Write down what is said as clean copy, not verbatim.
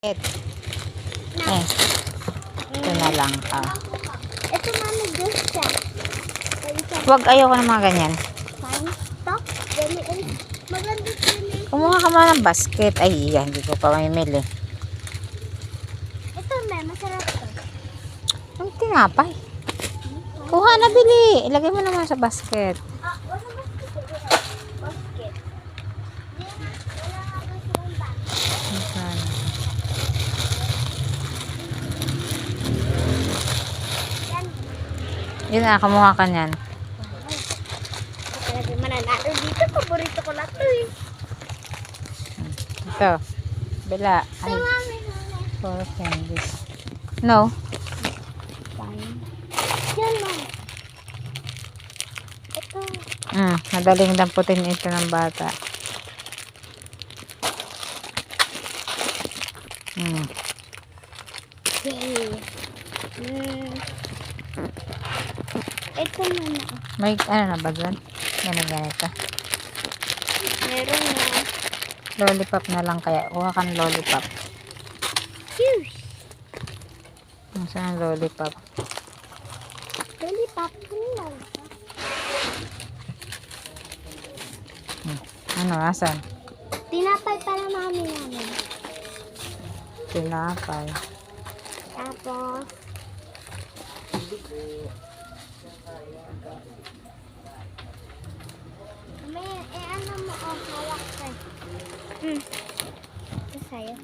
Eh, ito na lang. Ito mami gusto. Huwag, ayoko ng mga ganyan. Fine. Stop. Dali ay maganda din. Kumuha ka muna ng basket. Ay, hindi ko pa mamimili. Ito may masarap to. Ang tinapay. Kuha na, bili. Ilagay mo naman sa basket. Wala ba ito? Basket. Wala nga ba silang basket? Yan. Yun na, kumuha ka niyan. Talaga mananalo dito. Paborito ko lang to eh. Ito. Bila. Ito Ay, mami. for candies. No. Fine. Yan mami. Ito. Madaling damputin ito ng bata. Okay. Ito muna. May ano na ba dyan? Ganito. Meron na. Lollipop na lang kaya. Kuha ka ng lollipop. Cheers. Saan ang lollipop? Lollipop. Ano? Ano, asan? Tinapay para mami namin. Tinapay. Tapos, may, ano mo, hawak ka. Ito sa'yo.